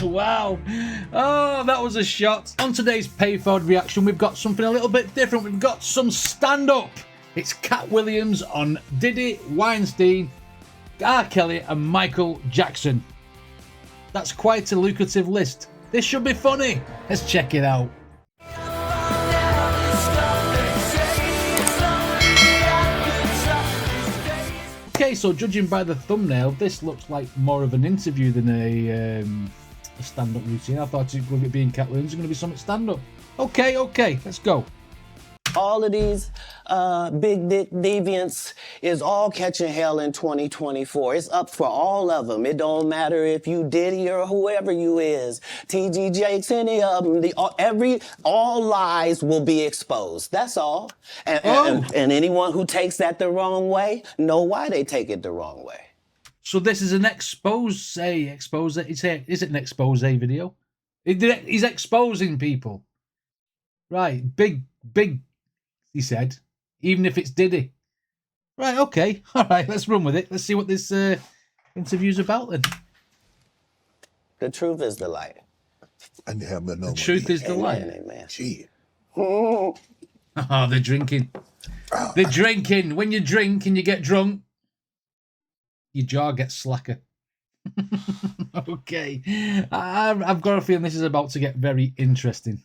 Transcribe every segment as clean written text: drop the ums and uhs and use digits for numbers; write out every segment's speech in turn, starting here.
Wow. Oh, that was a shot. On today's pay-forward reaction, we've got something a little bit different. We've got some stand-up. It's Katt Williams on Diddy, Weinstein, R. Kelly and Michael Jackson. That's quite a lucrative list. This should be funny. Let's check it out. Okay, so judging by the thumbnail, this looks like more of an interview than a stand-up routine. I thought with it being Katt Williams, it's going to be something stand-up. Okay, let's go. All of these big dick deviants is all catching hell in 2024. It's up for all of them. It don't matter if you Diddy or whoever you is. TG Jakes, any of them. All lies will be exposed. That's all. And anyone who takes that the wrong way, know why they take it the wrong way. So this is an expose. Is it an expose video? He's exposing people. Right, big. He said, even if it's Diddy. Right, okay. All right, let's run with it. Let's see what this interview's about then. The truth is the light. The truth is the light. Amen. Gee. Oh, they're drinking. They're drinking. When you drink and you get drunk, your jaw gets slacker. Okay. I've got a feeling this is about to get very interesting.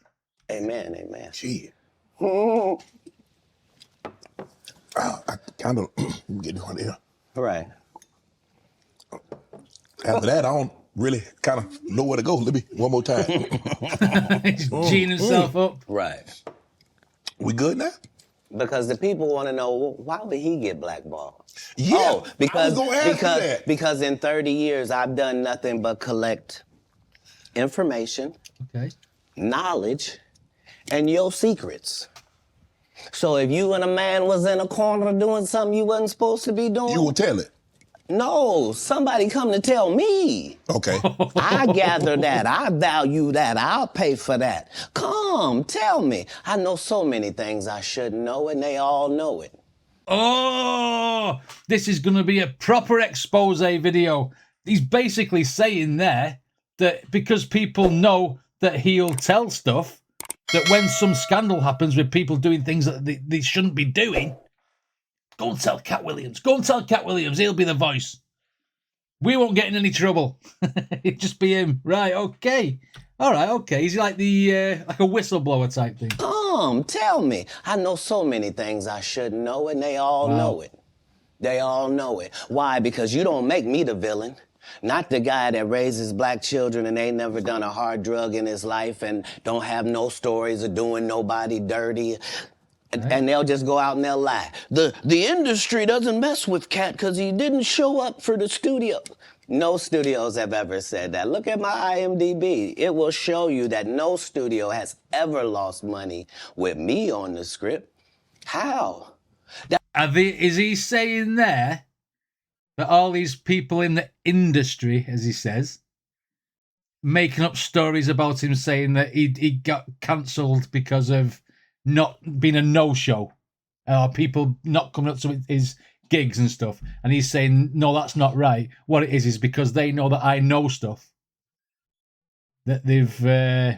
Amen. Gee. I kind of get one here. Right. After that, I don't really kind of know where to go. Let me one more time. He's geeing himself up. Right. We good now? Because the people want to know, why would he get blackballed? Yeah, because I was gonna ask you that. because in 30 years I've done nothing but collect information, knowledge, and your secrets. So if you and a man was in a corner doing something you wasn't supposed to be doing, You will tell it. no, somebody come to tell me. Okay. I gather that. I value that. I'll pay for that. Come, tell me. I know so many things I shouldn't know, and they all know it. Oh, this is going to be a proper expose video. He's basically saying there that because people know that he'll tell stuff, that when some scandal happens with people doing things that they shouldn't be doing, go and tell Katt Williams. Go and tell Katt Williams. He'll be the voice. We won't get in any trouble. It'd just be him. Right, okay. All right, okay. He's like like a whistleblower type thing. Come, tell me. I know so many things I shouldn't know, and they all know it. They all know it. Why? Because you don't make me the villain. Not the guy that raises black children and ain't never done a hard drug in his life and don't have no stories of doing nobody dirty. And they'll just go out and they'll lie. The industry doesn't mess with Katt because he didn't show up for the studio. No studios have ever said that. Look at my IMDb. It will show you that no studio has ever lost money with me on the script. How? Is he saying there that all these people in the industry, as he says, making up stories about him saying that he got cancelled because of not being a no-show, or people not coming up to his gigs and stuff, and he's saying, no, that's not right. What it is because they know that I know stuff, that they've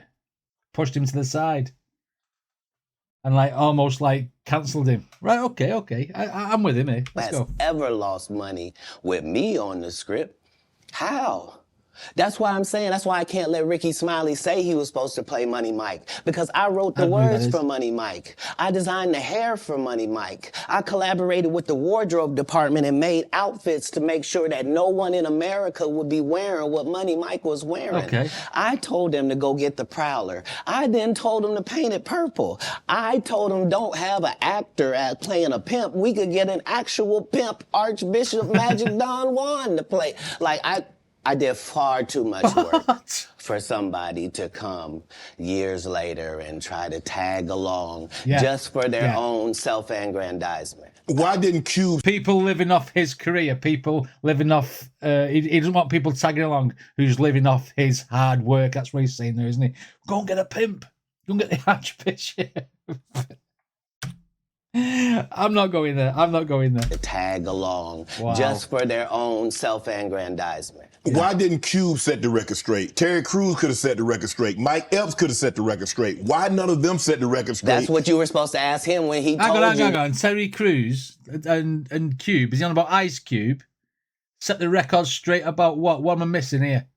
pushed him to the side and almost cancelled him. Right, okay. I'm with him, eh? Let's go. Ever lost money with me on the script? How? That's why I'm saying, that's why I can't let Ricky Smiley say he was supposed to play Money Mike, because I wrote the words for Money Mike. I designed the hair for Money Mike. I collaborated with the wardrobe department and made outfits to make sure that no one in America would be wearing what Money Mike was wearing. Okay. I told them to go get the Prowler. I then told them to paint it purple. I told them don't have an actor playing a pimp. We could get an actual pimp, Archbishop Magic Don Juan, to play. I did far too much work for somebody to come years later and try to tag along just for their own self-aggrandizement. Why didn't Q... People living off his career, people living off... he doesn't want people tagging along who's living off his hard work. That's what he's saying there, isn't he? Go and get a pimp. Go and get the Archbishop. I'm not going there. I'm not going there. tag along Wow. just for their own self-aggrandizement. Why didn't Cube set the record straight? Terry Crews could have set the record straight. Mike Epps could have set the record straight. Why none of them set the record straight? That's what you were supposed to ask him when he told you. Hang on. Terry Crews and Cube. Is he on about Ice Cube? Set the record straight about what? What am I missing here?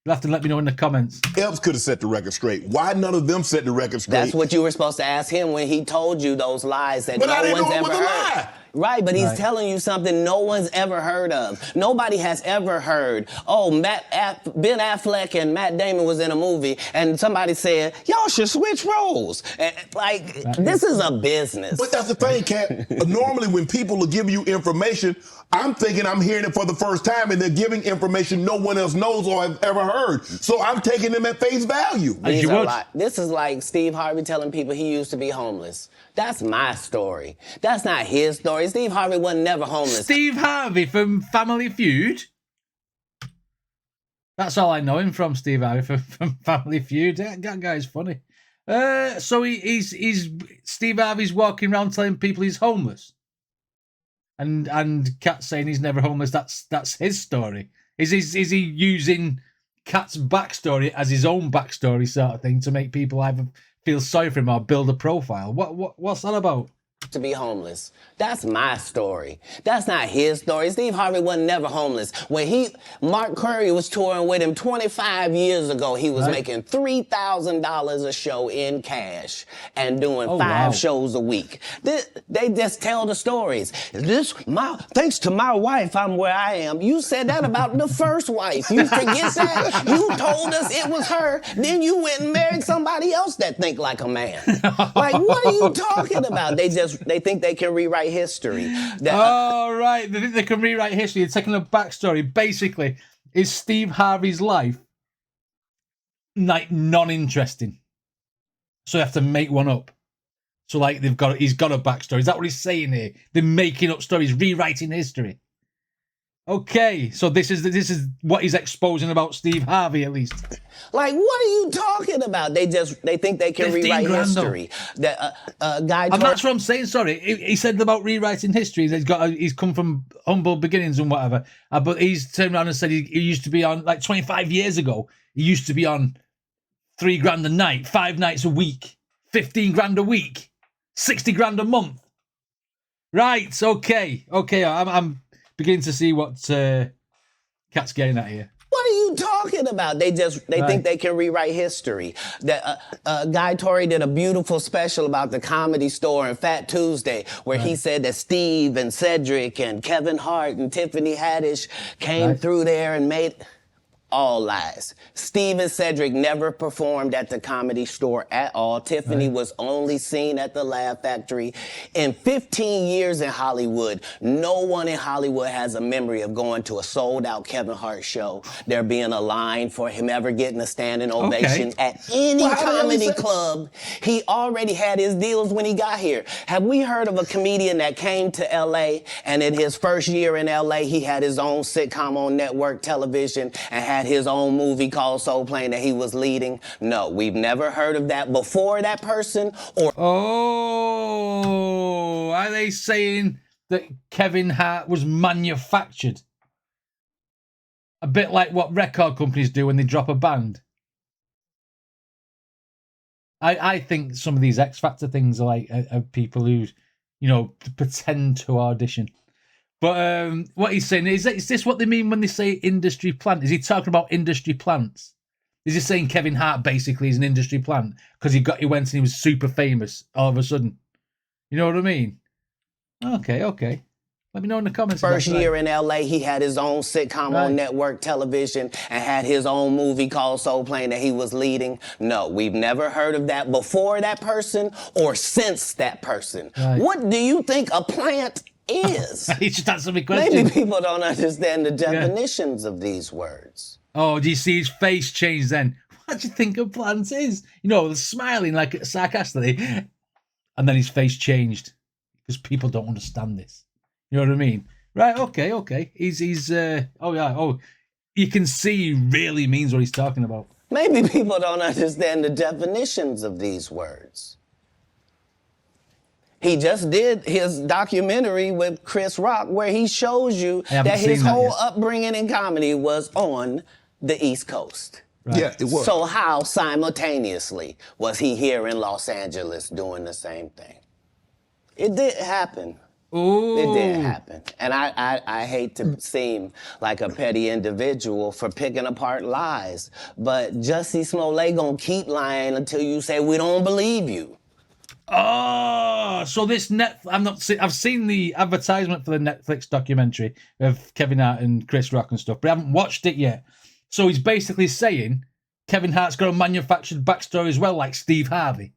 You'll have to let me know in the comments. Epps could have set the record straight. Why none of them set the record straight? That's what you were supposed to ask him when he told you those lies that But I no didn't one's know it ever was a heard. lie. Right, but he's telling you something no one's ever heard of. Nobody has ever heard, oh, Ben Affleck and Matt Damon was in a movie, and somebody said, y'all should switch roles. And, this is a business. But that's the thing, Katt. Normally, when people are giving you information, I'm thinking I'm hearing it for the first time, and they're giving information no one else knows or has ever heard. So I'm taking them at face value. This is like Steve Harvey telling people he used to be homeless. That's my story. That's not his story. Steve Harvey was never homeless. Steve Harvey from Family Feud. That's all I know him from, Steve Harvey from Family Feud. That guy's funny. So he's Steve Harvey's walking around telling people he's homeless, and Katt saying he's never homeless. That's his story. Is he using Katt's backstory as his own backstory sort of thing to make people either feel sorry for him or build a profile? What's that about? To be homeless. That's my story. That's not his story. Steve Harvey was never homeless. When Mark Curry was touring with him 25 years ago, he was making $3,000 a show in cash and doing 5 shows a week. They just tell the stories. Thanks to my wife, I'm where I am. You said that about the first wife. You forget that? You told us it was her. Then you went and married somebody else that think like a man. Like, what are you talking about? They think they can rewrite history. Right. They think they can rewrite history. It's taking a backstory. Basically, is Steve Harvey's life like non-interesting? So they have to make one up. So like he's got a backstory. Is that what he's saying here? They're making up stories, rewriting history. Okay, so this is what he's exposing about Steve Harvey, at least. Like, what are you talking about? They think they can rewrite history. And that's what I'm saying. Sorry, he said about rewriting history. He's come from humble beginnings and whatever. But he's turned around and said he used to be on, like 25 years ago. He used to be on $3,000 a night, 5 nights a week, 15 grand a week, 60 grand a month. Right? Okay. I'm beginning to see what Katt's getting at here. What are you talking about? They think they can rewrite history. Guy Torrey did a beautiful special about the Comedy Store and Fat Tuesday, where he said that Steve and Cedric and Kevin Hart and Tiffany Haddish came through there and made... All lies. Steve and Cedric never performed at the Comedy Store at all. Tiffany was only seen at the Laugh Factory. In 15 years in Hollywood, no one in Hollywood has a memory of going to a sold-out Kevin Hart show, there being a line for him ever getting a standing ovation at any comedy club. He already had his deals when he got here. Have we heard of a comedian that came to L.A. and in his first year in L.A. he had his own sitcom on network television and had his own movie called Soul Plane that he was leading? No, we've never heard of that before that person. Are they saying that Kevin Hart was manufactured? A bit like what record companies do when they drop a band. I think some of these X Factor things are like people who, pretend to audition. But what he's saying, is this what they mean when they say industry plant? Is he talking about industry plants? Is he saying Kevin Hart basically is an industry plant because he went and he was super famous all of a sudden? You know what I mean? Okay. Let me know in the comments. First year in L.A., he had his own sitcom on network television and had his own movie called Soul Plane that he was leading. No, we've never heard of that before that person or since that person. What do you think a plant is? He just answered my question. Maybe people don't understand the definitions of these words. Oh, do you see his face change then? What do you think a plant is? Smiling like sarcastically. And then his face changed because people don't understand this. You know what I mean? Right, okay. He's you can see he really means what he's talking about. Maybe people don't understand the definitions of these words. He just did his documentary with Chris Rock where he shows you I haven't that his seen that whole yet. upbringing in comedy was on the East Coast. Right. Yeah, it was. So how simultaneously was he here in Los Angeles doing the same thing? It did happen. Ooh. It did happen. And I hate to seem like a petty individual for picking apart lies, but Jussie Smollett gonna keep lying until you say we don't believe you. Oh, so this I've seen the advertisement for the Netflix documentary of Kevin Hart and Chris Rock and stuff, but I haven't watched it yet. So he's basically saying Kevin Hart's got a manufactured backstory as well, like Steve Harvey,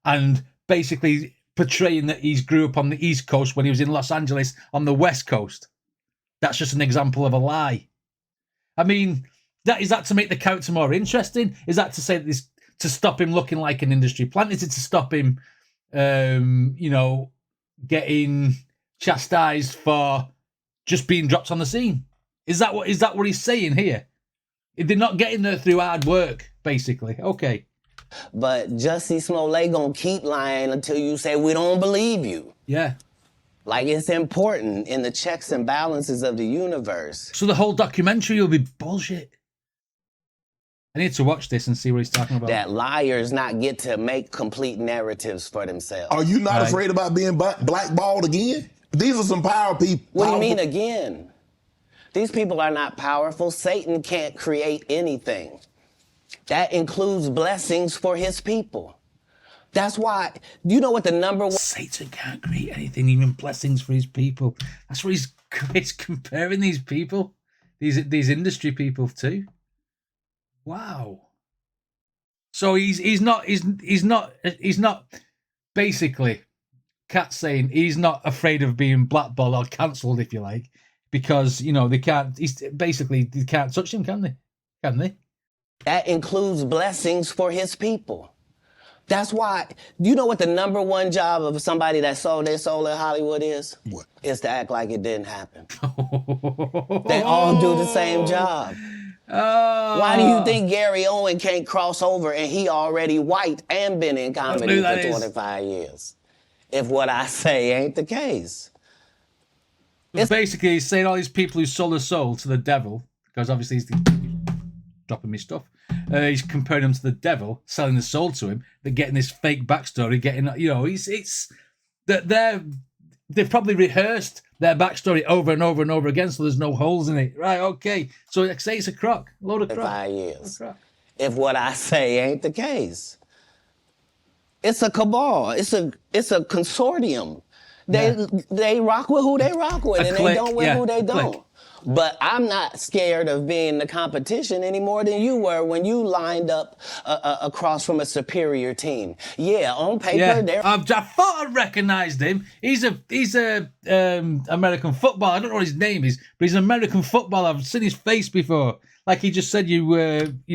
and basically portraying that he's grew up on the East Coast when he was in Los Angeles on the West Coast. That's just an example of a lie. I mean, is that to make the character more interesting? Is that to say that this to stop him looking like an industry plant? Is it to stop him, getting chastised for just being dropped on the scene? Is that what he's saying here? They're not getting there through hard work, basically. Okay. But Jussie Smollett gonna keep lying until you say we don't believe you. Yeah. Like, it's important in the checks and balances of the universe. So the whole documentary will be bullshit. I need to watch this and see what he's talking about. That liars not get to make complete narratives for themselves. Are you not Right. afraid about being blackballed again? These are some power people. What do you mean again? These people are not powerful. Satan can't create anything. That includes blessings for his people. That's why, you know what the number one... Satan can't create anything, even blessings for his people. That's what he's comparing these people, these industry people to. Wow. So he's not basically, Katt's saying he's not afraid of being blackballed or cancelled, if you like, because they can't touch him, can they? Can they? That includes blessings for his people. That's why, you know what the number one job of somebody that sold their soul in Hollywood is? What? Is to act like it didn't happen. They all do the same job. Why do you think Gary Owen can't cross over and he already white and been in comedy for 25 years? If what I say ain't the case. Basically, he's saying all these people who sold their soul to the devil, because obviously he's dropping me stuff. He's comparing them to the devil, selling the soul to him. They're getting this fake backstory. They've probably rehearsed their backstory over and over and over again, so there's no holes in it. Right? Okay. So say it's a crock, a load of crock. 5 years. If what I say ain't the case, it's a cabal. It's a consortium. They rock with who they rock with, and they don't with who they don't. But I'm not scared of being the competition any more than you were when you lined up across from a superior team. Yeah, on paper, I thought I recognised him. He's a American footballer. I don't know what his name is, but he's an American footballer. I've seen his face before. Like he just said, you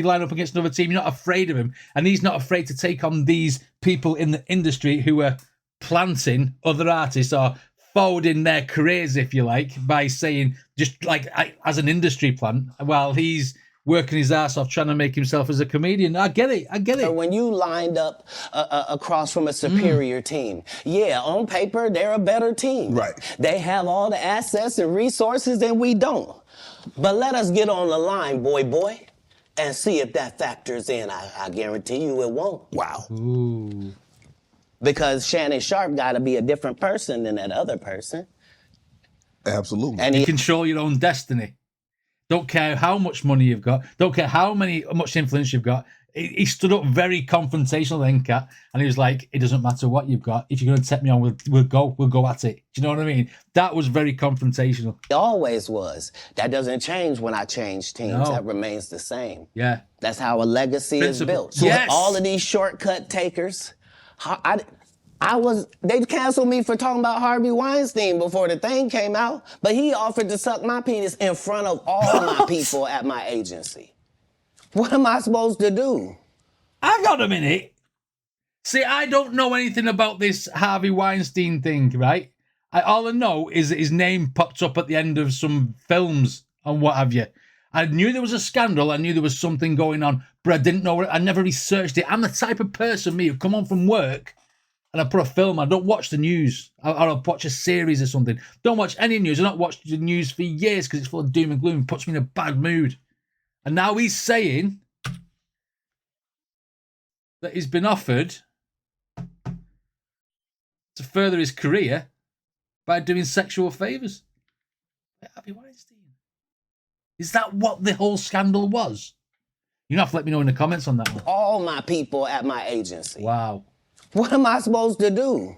line up against another team. You're not afraid of him, and he's not afraid to take on these people in the industry who are planting other artists or forwarding their careers, if you like, by saying just like as an industry plant while he's working his ass off trying to make himself as a comedian. I get it. When you lined up across from a superior team, yeah, on paper, they're a better team. Right. They have all the assets and resources and we don't. But let us get on the line, boy, and see if that factors in. I guarantee you it won't. Wow. Ooh. Because Shannon Sharp got to be a different person than that other person. Absolutely. And You control your own destiny. Don't care how much money you've got. Don't care how much influence you've got. He stood up very confrontational then, Katt, and he was like, "It doesn't matter what you've got. If you're going to take me on, we'll go at it." Do you know what I mean? That was very confrontational. It always was. That doesn't change when I change teams. No. That remains the same. Yeah. That's how a legacy is built. So Yes. all of these shortcut takers, they canceled me for talking about Harvey Weinstein before the thing came out, but he offered to suck my penis in front of all my people at my agency. What am I supposed to do? Hang on a minute. See, I don't know anything about this Harvey Weinstein thing, right? All I know is that his name popped up at the end of some films and what have you. I knew there was a scandal. I knew there was something going on, but I didn't know. I never researched it. I'm the type of person, who come home from work and I put a film, I don't watch the news. I'll watch a series or something. Don't watch any news. I've not watched the news for years because it's full of doom and gloom. It puts me in a bad mood. And now he's saying that he's been offered to further his career by doing sexual favours. Harvey Weinstein. Is that what the whole scandal was? You have to let me know in the comments on that one. All my people at my agency. Wow. What am I supposed to do?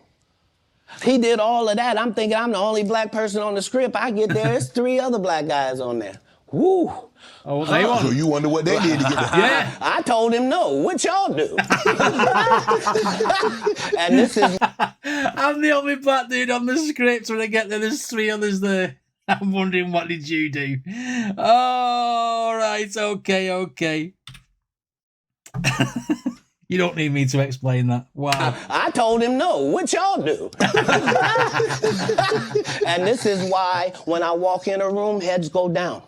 He did all of that. I'm thinking I'm the only black person on the script. I get there, there's 3 other black guys on there. Woo. Oh, well, they So you wonder what they did to get there. Yeah. I told him no. What y'all do? And this is... I'm the only black dude on the script. When I get there, there's 3 others there. I'm wondering, what did you do? Oh, right. Okay. You don't need me to explain that. Wow. I told him no. What y'all do? And this is why when I walk in a room, heads go down.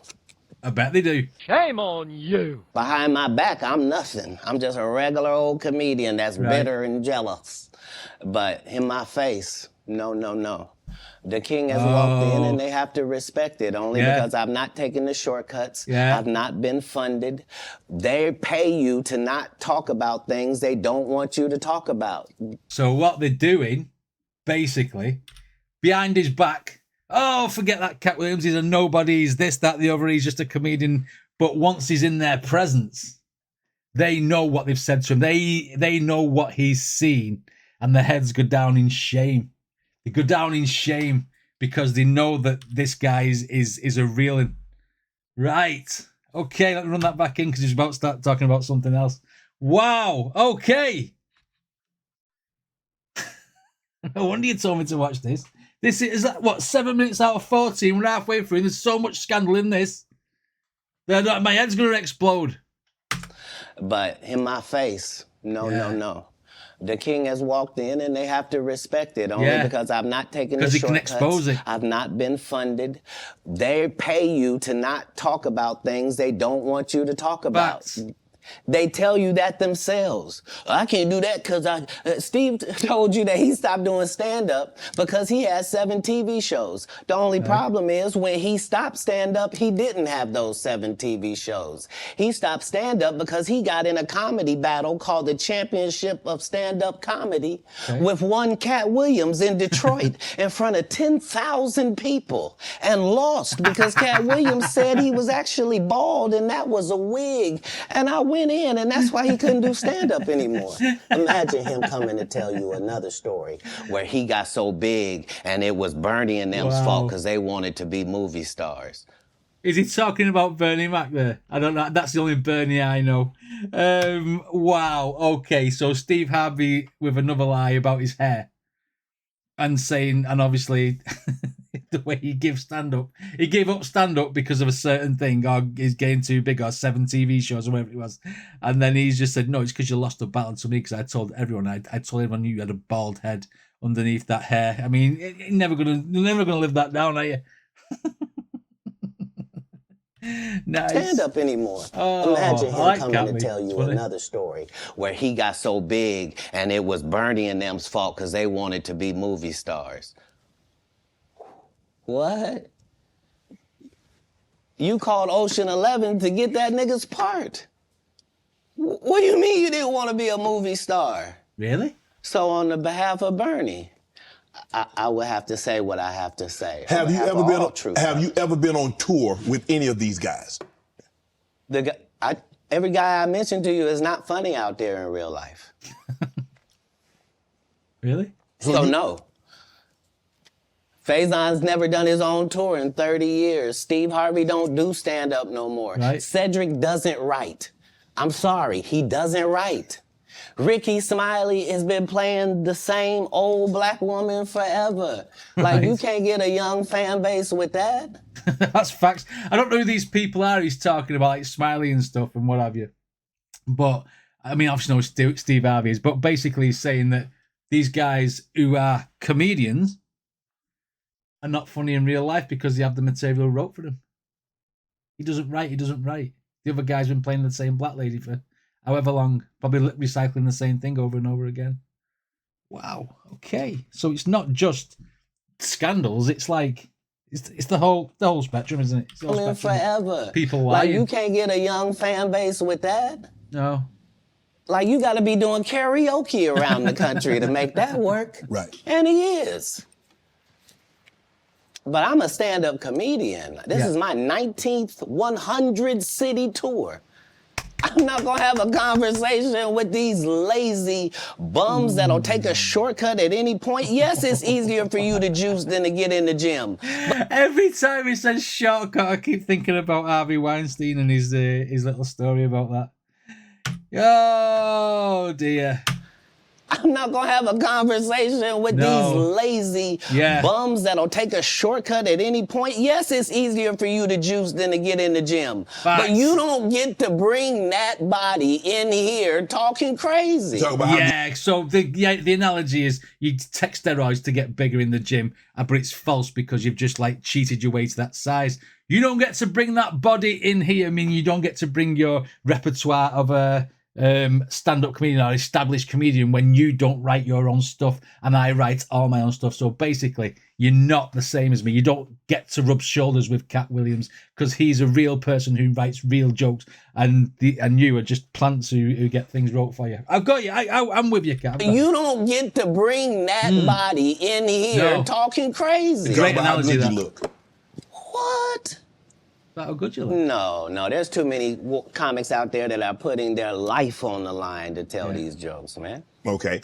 I bet they do. Shame on you. Behind my back, I'm nothing. I'm just a regular old comedian that's bitter and jealous. But in my face, no. The king has walked in and they have to respect it only because I've not taken the shortcuts. Yeah. I've not been funded. They pay you to not talk about things they don't want you to talk about. So what they're doing, basically, behind his back, oh, forget that Katt Williams, he's a nobody, he's this, that, the other, he's just a comedian. But once he's in their presence, they know what they've said to him. They know what he's seen, and their heads go down in shame. They go down in shame because they know that this guy is a real one. Right. Okay, let me run that back in because he's about to start talking about something else. Wow. Okay. No wonder you told me to watch this. This is what, 7 minutes out of 14. We're halfway through. There's so much scandal in this. My head's going to explode. But in my face, no. The king has walked in and they have to respect it only because I've not taken the shortcuts. Because he can expose it. I've not been funded. They pay you to not talk about things they don't want you to talk about. Facts. They tell you that themselves. I can't do that because Steve told you that he stopped doing stand-up because he had 7 TV shows. The only problem is when he stopped stand-up, he didn't have those 7 TV shows. He stopped stand-up because he got in a comedy battle called the Championship of Stand-Up Comedy with one Katt Williams in Detroit in front of 10,000 people and lost because Katt Williams said he was actually bald and that was a wig. And I went in, and that's why he couldn't do stand-up anymore. Imagine him coming to tell you another story where he got so big and it was Bernie and them's fault because they wanted to be movie stars. Is he talking about Bernie Mac there? I don't know. That's the only Bernie I know. Wow. Okay, so Steve Harvey with another lie about his hair and saying, and obviously the way he gives stand-up. He gave up stand-up because of a certain thing, or he's getting too big, or 7 TV shows, or whatever it was. And then he's just said, no, it's because you lost the battle to me, because I told everyone, I told everyone you had a bald head underneath that hair. I mean, you're never gonna live that down, are you? Nice. Stand up anymore. Imagine him coming to tell you another story where he got so big and it was Bernie and them's fault because they wanted to be movie stars. What? You called Ocean 11 to get that nigga's part. What do you mean you didn't want to be a movie star? Really? So on the behalf of Bernie, I would have to say what I have to say. Have you ever been on tour with any of these guys? Every guy I mentioned to you is not funny out there in real life. Really? So no. Faison's never done his own tour in 30 years. Steve Harvey don't do stand-up no more. Right. Cedric doesn't write. I'm sorry, he doesn't write. Ricky Smiley has been playing the same old black woman forever. Like, you can't get a young fan base with that. That's facts. I don't know who these people are he's talking about, like Smiley and stuff and what have you. But, I mean, obviously know Steve Harvey is, but basically he's saying that these guys who are comedians are not funny in real life because they have the material wrote for them. He doesn't write. The other guy's been playing the same black lady for however long, probably recycling the same thing over and over again. Wow. Okay. So it's not just scandals. It's like it's the whole spectrum, isn't it? It's the whole spectrum. Forever. People Like, lying. you can't get a young fan base with that. No. Like, you got to be doing karaoke around the country to make that work. Right. And he is. But I'm a stand-up comedian. This is my 19th 100-city tour. I'm not gonna have a conversation with these lazy bums that'll take a shortcut at any point. Yes, it's easier for you to juice than to get in the gym. Every time he says shortcut, I keep thinking about Harvey Weinstein and his little story about that. Oh dear. I'm not gonna have a conversation with these lazy bums that'll take a shortcut at any point. Yes, it's easier for you to juice than to get in the gym. But you don't get to bring that body in here talking crazy. So the analogy is you take steroids to get bigger in the gym, but it's false because you've just like cheated your way to that size. You don't get to bring that body in here. I mean, you don't get to bring your repertoire of a stand-up comedian or established comedian when you don't write your own stuff and I write all my own stuff. So basically, you're not the same as me. You don't get to rub shoulders with Katt Williams because he's a real person who writes real jokes, and you are just plants who get things wrote for you. I've got you. I'm with you, Katt. You don't get to bring that body in here talking crazy. Great analogy. That. Look. What? How good you look. No. There's too many comics out there that are putting their life on the line to tell these jokes, man. Okay.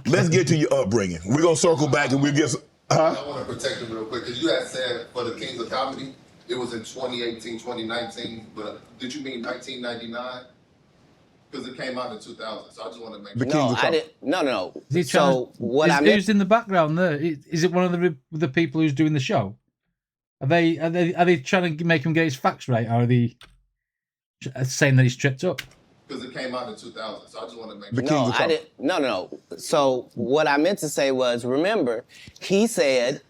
Let's get to your upbringing. We're going to circle back and we'll get... I want to protect him real quick, because you had said for the Kings of Comedy, it was in 2018, 2019, but did you mean 1999? Because it came out in 2000, so I just want to make sure. No, I didn't. No. Who's in the background there? Is it one of the people who's doing the show? Are they trying to make him get his facts right, or are they saying that he's tripped up? Because it came out in 2000, so I just want to make sure. No, I didn't. No. So what I meant to say was, remember, he said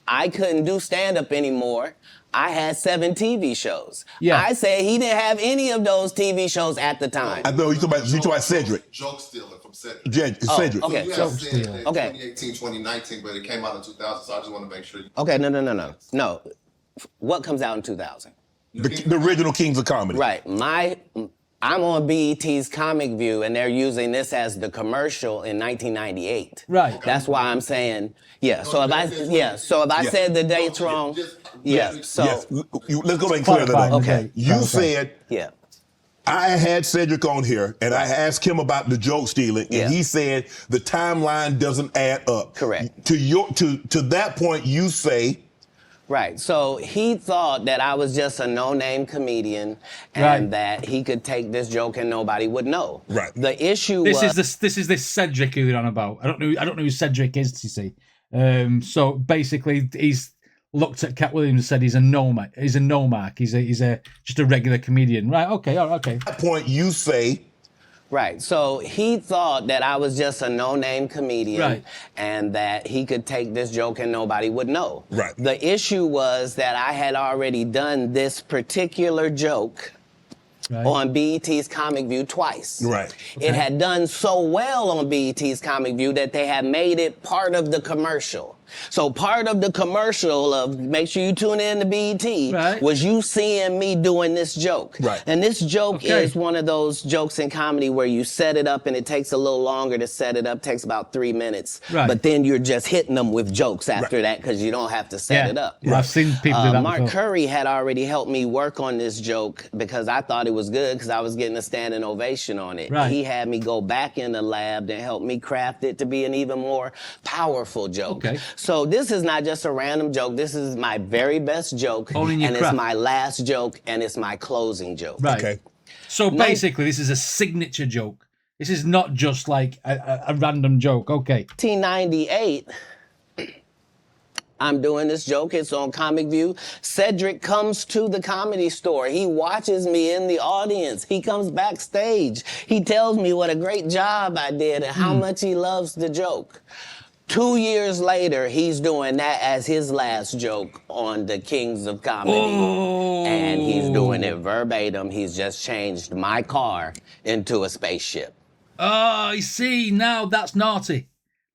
I couldn't do stand-up anymore. I had 7 TV shows. Yeah. I said he didn't have any of those TV shows at the time. I know you talking about Cedric. Joke stealing from Cedric. Cedric. Okay. So you had said 2018, 2019, but it came out in 2000, so I just want to make sure. Okay, no. What comes out in 2000? The original Kings of Comedy. Right. I'm on BET's Comic View, and they're using this as the commercial in 1998. Right. That's why I'm saying, So if I said the dates wrong, Let's go back and clear that up. Okay. You said, yeah. I had Cedric on here, and I asked him about the joke stealing, and he said the timeline doesn't add up. Correct. To that point, you say. Right. So he thought that I was just a no-name comedian and that he could take this joke and nobody would know. Right. The issue this is this Cedric who they're on about. I don't know who Cedric is, you see. So basically he's looked at Katt Williams and said he's a no mark. He's just a regular comedian. Right, okay. At that point you say. Right. So he thought that I was just a no-name comedian and that he could take this joke and nobody would know. Right. The issue was that I had already done this particular joke on BET's Comic View twice. Right. It had done so well on BET's Comic View that they had made it part of the commercial. So part of the commercial of make sure you tune in to BET was you seeing me doing this joke. Right. And this joke is one of those jokes in comedy where you set it up and it takes a little longer to set it up, takes about 3 minutes. Right. But then you're just hitting them with jokes after that because you don't have to set it up. Yeah, I've seen people do that Mark before. Curry had already helped me work on this joke because I thought it was good because I was getting a standing ovation on it. Right. He had me go back in the lab and help me craft it to be an even more powerful joke. Okay. So this is not just a random joke. This is my very best joke, and it's my last joke, and it's my closing joke. Right. Okay. So basically, this is a signature joke. This is not just like a random joke. Okay. 1998. I'm doing this joke. It's on Comic View. Cedric comes to the Comedy Store. He watches me in the audience. He comes backstage. He tells me what a great job I did and how much he loves the joke. 2 years later, he's doing that as his last joke on the Kings of Comedy. And he's doing it verbatim. He's just changed my car into a spaceship. Oh, I see. Now that's naughty.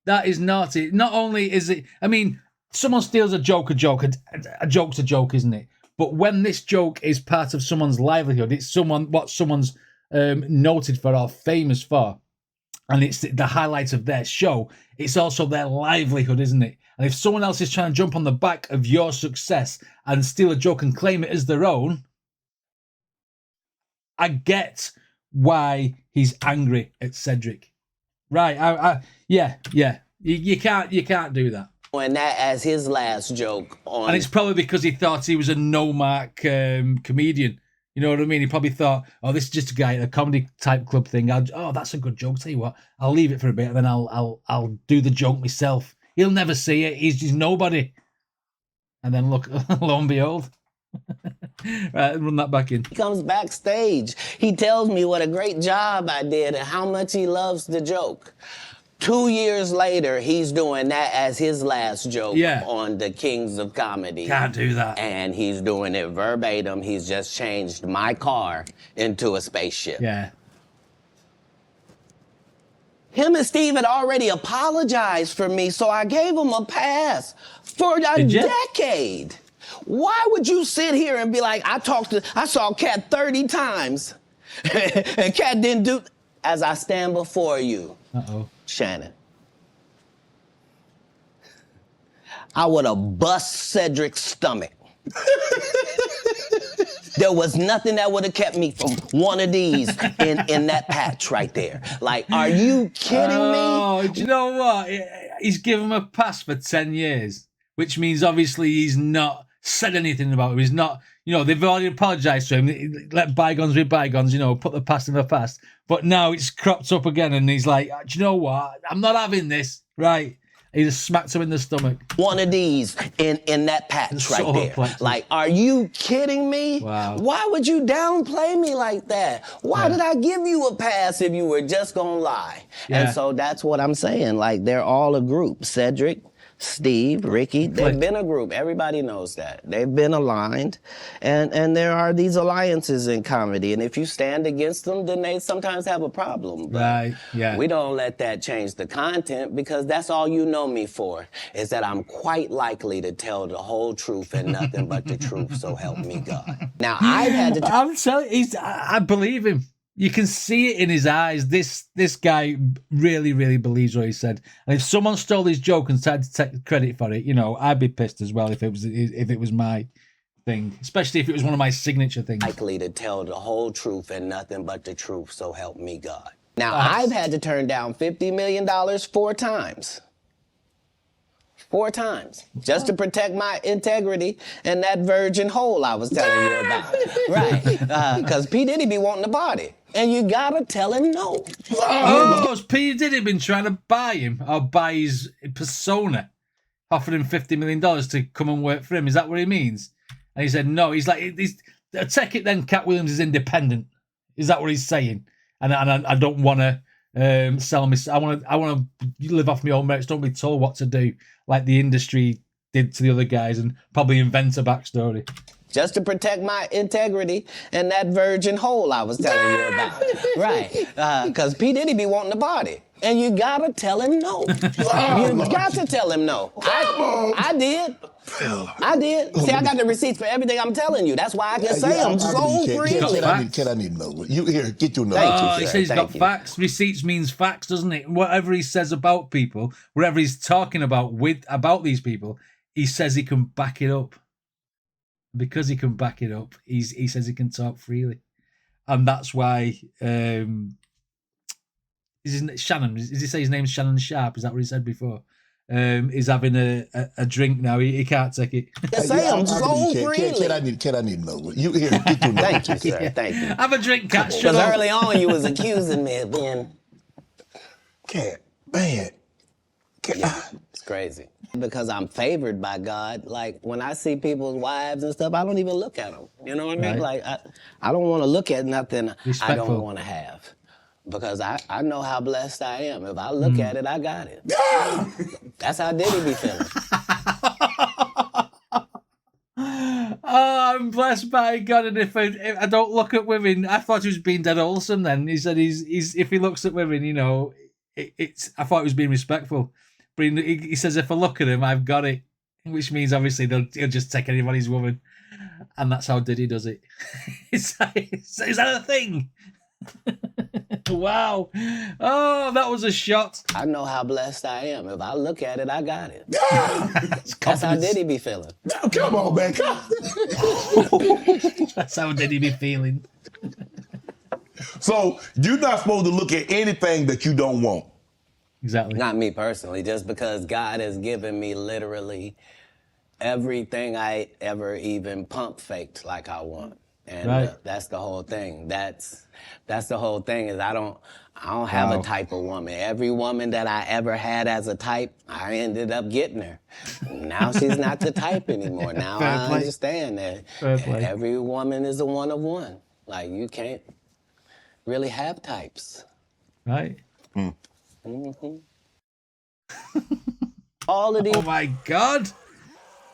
That is naughty. Not only is it, I mean, someone steals a joke's a joke, isn't it? But when this joke is part of someone's livelihood, it's what someone's noted for or famous for, and it's the highlight of their show, it's also their livelihood, isn't it? And if someone else is trying to jump on the back of your success and steal a joke and claim it as their own, I get why he's angry at Cedric. Right, yeah. You can't do that. And that as his last joke on. And it's probably because he thought he was a no-mark comedian. You know what I mean? He probably thought, oh, this is just a guy at a comedy type club thing. That's a good joke. Tell you what, I'll leave it for a bit and then I'll do the joke myself. He'll never see it. He's nobody. And then look, lo and behold. Right, run that back in. He comes backstage. He tells me what a great job I did and how much he loves the joke. 2 years later, he's doing that as his last joke on the Kings of Comedy. Can't do that. And he's doing it verbatim. He's just changed my car into a spaceship. Yeah. Him and Steve had already apologized for me, so I gave him a pass for a decade. Why would you sit here and be like, I saw Katt 30 times, and Katt didn't do, as I stand before you. Uh-oh. Shannon, I would have bust Cedric's stomach. There was nothing that would have kept me from one of these in that patch right there. Like, are you kidding me? Oh, do you know what? He's given him a pass for 10 years, which means obviously he's not said anything about him. He's not, they've already apologized to him. Let bygones be bygones, put the past in the past. But now it's cropped up again and he's like, do you know what? I'm not having this. Right. He just smacked him in the stomach. One of these in that patch right there. Plexus. Like, are you kidding me? Wow. Why would you downplay me like that? Why did I give you a pass if you were just gonna lie? Yeah. And so that's what I'm saying. Like, they're all a group. Cedric, Steve, Ricky, they've been a group. Everybody knows that. They've been aligned. And there are these alliances in comedy. And if you stand against them, then they sometimes have a problem. But Right, yeah. we don't let that change the content because that's all you know me for, is that I'm quite likely to tell the whole truth and nothing but the truth, so help me God. Now, I've had to... I'm telling you, I believe him. You can see it in his eyes. This guy really, really believes what he said. And if someone stole his joke and tried to take credit for it, I'd be pissed as well if it was my thing, especially if it was one of my signature things. Likely to tell the whole truth and nothing but the truth, so help me God. Now, I've had to turn down $50 million 4 times. 4 times, just to protect my integrity and that virgin hole I was telling you about. Right, because P. Diddy be wanting to party. And you gotta tell him no. Oh, has P. Diddy been trying to buy him or buy his persona? Offered him $50 million to come and work for him. Is that what he means? And he said no. He's like, take it then, Katt Williams is independent. Is that what he's saying? And I don't want to sell me. I want to live off my own merits. Don't be told what to do like the industry did to the other guys and probably invent a backstory. Just to protect my integrity and that virgin hole I was telling you about. Right, because P. Diddy be wanting to party. And you gotta tell him no. You got to tell him no. I did. I did. See, I got the receipts for everything I'm telling you. That's why I can say them so freely. Katt, I need to know. You here, get your number. Oh, he says he's got facts. Receipts means facts, doesn't it? Whatever he says about people, whatever he's talking about these people, he says he can back it up. Because he can back it up, he says he can talk freely. And that's why Shannon, does he say his name's Shannon Sharp? Is that what he said before? He's having a drink now. He can't take it. Say them so freely. Katt, I need to know. You here, get your number. Thank you, sir. Thank you. Have a drink, Katt. Because early on you was accusing me of being... Katt, man. Yeah, it's crazy. Because I'm favored by God. Like, when I see people's wives and stuff, I don't even look at them. You know what I mean? Right. Like, I don't want to look at nothing Respectful. I don't want to have. Because I know how blessed I am. If I look at it, I got it. That's how Diddy be feeling. Oh, I'm blessed by God, and if I don't look at women, I thought he was being dead wholesome then. He said he's if he looks at women, I thought he was being respectful. But he says, if I look at him, I've got it. Which means, obviously, he'll just take anybody's woman. And that's how Diddy does it. Is that a thing? Wow. Oh, that was a shot. I know how blessed I am. If I look at it, I got it. That's how Diddy be feeling. No, come on, man. That's how Diddy be feeling. So you're not supposed to look at anything that you don't want. Exactly. Not me personally, just because God has given me literally everything I ever even pump faked like I want. And that's the whole thing. That's the whole thing is I don't have a type of woman. Every woman that I ever had as a type, I ended up getting her. Now she's not the type anymore. Now I understand that every woman is a one of one. Like you can't really have types. Right. Mm-hmm. All of these. Oh my God.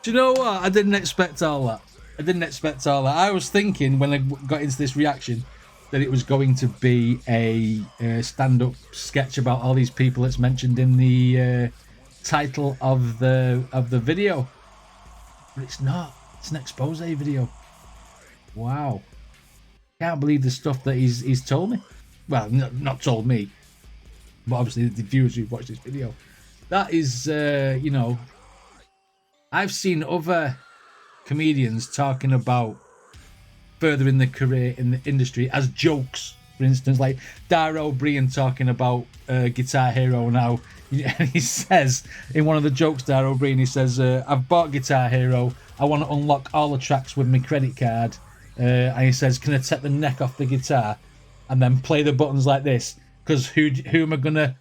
Do you know what? I didn't expect all that. I was thinking when I got into this reaction that it was going to be a stand-up sketch about all these people that's mentioned in the title of the video, but it's not. It's an expose video. Wow, can't believe the stuff that he's told me. Well, not told me, but obviously the viewers who've watched this video. That is, you know, I've seen other comedians talking about furthering their career in the industry as jokes. For instance, like Dar O'Brien talking about Guitar Hero now. And he says in one of the jokes, Dar O'Brien, he says, I've bought Guitar Hero. I want to unlock all the tracks with my credit card. And he says, can I take the neck off the guitar and then play the buttons like this? Because who am I going to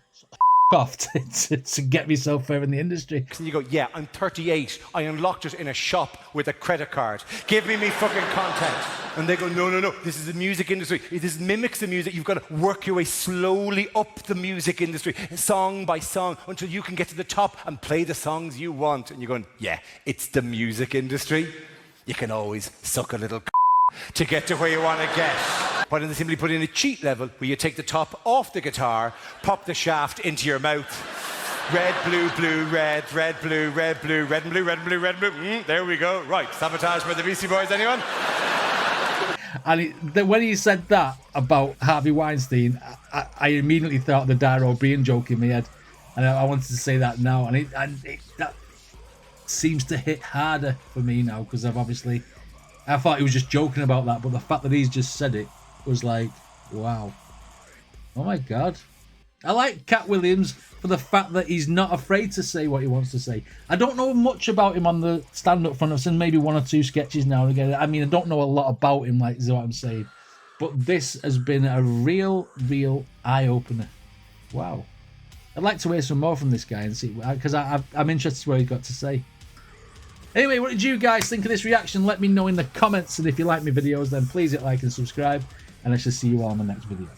off to get myself further in the industry? And you go, yeah, I'm 38. I unlocked it in a shop with a credit card. Give me fucking content. And they go, no. This is the music industry. This mimics the music. You've got to work your way slowly up the music industry, song by song, until you can get to the top and play the songs you want. And you're going, yeah, it's the music industry. You can always suck a little to get to where you want to get. Why don't they simply put in a cheat level where you take the top off the guitar, pop the shaft into your mouth. Red, blue, blue, red, red, blue, red, blue, red and blue, red and blue, red and blue. There we go. Right, Sabotage by the Beastie Boys, anyone? And when he said that about Harvey Weinstein, I immediately thought the Dar O'Brien joke in my head. And I wanted to say that now. And that seems to hit harder for me now because I thought he was just joking about that, but the fact that he's just said it was like, wow. Oh my God. I like Katt Williams for the fact that he's not afraid to say what he wants to say. I don't know much about him on the stand-up front. I've seen maybe one or two sketches now and again. I mean, I don't know a lot about him, like, is what I'm saying. But this has been a real eye-opener. Wow. I'd like to hear some more from this guy and see, because I'm interested in what he's got to say. Anyway, what did you guys think of this reaction? Let me know in the comments. And if you like my videos, then please hit like and subscribe. And I shall see you all in the next video.